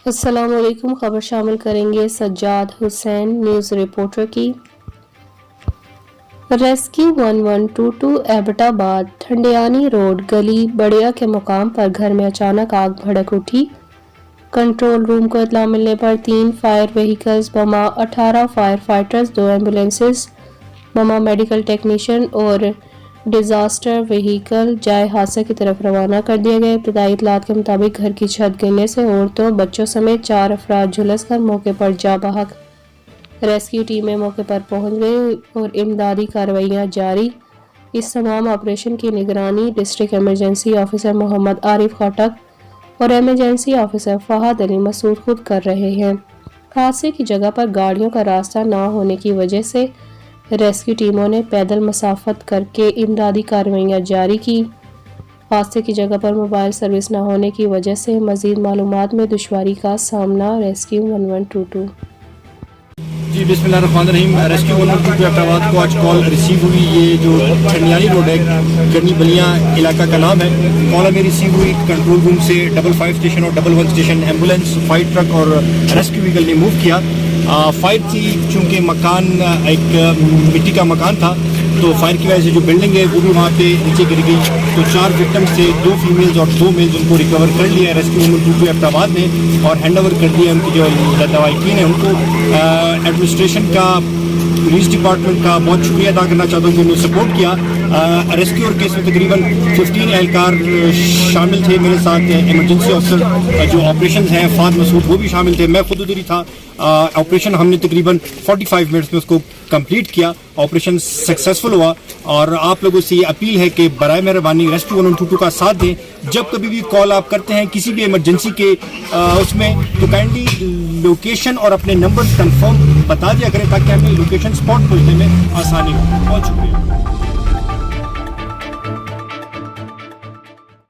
السلام علیکم۔ خبر شامل کریں گے سجاد حسین نیوز رپورٹر کی۔ ریسکیو 1122 ایبٹ آباد ٹھنڈیانی روڈ گلی بڑیا کے مقام پر گھر میں اچانک آگ بھڑک اٹھی۔ کنٹرول روم کو اطلاع ملنے پر 3 فائر وہیکلز بما 18 فائر فائٹرز، 2 ایمبولینسز بما میڈیکل ٹیکنیشین اور ڈیزاسٹر وہیکل جائے حادثہ کی طرف روانہ کر دیے گئے۔ ابتدائی اطلاعات کے مطابق گھر کی چھت گرنے سے عورتوں بچوں سمیت 4 افراد جھلس کر موقع پر جاں بحق۔ ریسکیو ٹیمیں موقع پر پہنچ گئی اور امدادی کارروائیاں جاری۔ اس تمام آپریشن کی نگرانی ڈسٹرکٹ ایمرجنسی آفیسر محمد عارف خٹک اور ایمرجنسی آفیسر فہد علی مسعود خود کر رہے ہیں۔ حادثے کی جگہ پر گاڑیوں کا راستہ نہ ہونے کی وجہ سے ریسکیو ٹیموں نے پیدل مسافت کر کے امدادی کارروائیاں جاری کی۔ حادثے کی جگہ پر موبائل سروس نہ ہونے کی وجہ سے مزید معلومات میں دشواری کا سامنا۔ ریسکیو 1122 جی بسم اللہ الرحمن الرحیم۔ ریسکیو 1122 ایبٹ آباد کو آج کال ریسیو ہوئی۔ یہ جو ٹھنڈیانی روڈ ہے گرنی بلیاں علاقہ کا نام ہے، کال ہمیں ریسیو ہوئی کنٹرول روم سے۔ 55 اسٹیشن اور 11 اسٹیشن ایمبولینس، فائر ٹرک اور ریسکیو وہیکل نے موو کیا۔ فائر تھی، چونکہ مکان ایک مٹی کا مکان تھا تو فائر کی وجہ سے جو بلڈنگ ہے وہ بھی وہاں پہ نیچے گر گئی۔ تو 4 وکٹم سے 2 فیمیلز اور 2 میلز ان کو ریکور کر لیا ہے ریسکیو 1122 ایبٹ آباد نے اور ہینڈ اوور کر دیا ان کی جو لواحقین ہیں ان کو۔ ایڈمنسٹریشن کا، پولیس ڈپارٹمنٹ کا بہت شکریہ ادا کرنا چاہتا ہوں کہ انہوں نے سپورٹ کیا۔ ریسکیو اور کیس میں تقریباً 15 اہلکار شامل تھے میرے ساتھ۔ ایمرجنسی آفیسر جو آپریشنز ہیں فہد مسعود وہ بھی شامل تھے، میں خود ادھر ہی تھا۔ آپریشن ہم نے تقریباً 45 منٹس میں اس کو کمپلیٹ کیا۔ آپریشن سکسیزفل ہوا اور آپ لوگوں سے یہ اپیل ہے کہ برائے مہربانی ریسکیو 1122 کا ساتھ دیں۔ جب کبھی بھی کال آپ کرتے ہیں کسی بھی ایمرجنسی کے اس میں تو کائنڈلی لوکیشن اور اپنے نمبر کنفرم بتا دیا کریں تاکہ ہمیں لوکیشن اسپاٹ پہنچنے میں آسانی ہو۔ بہت شکریہ۔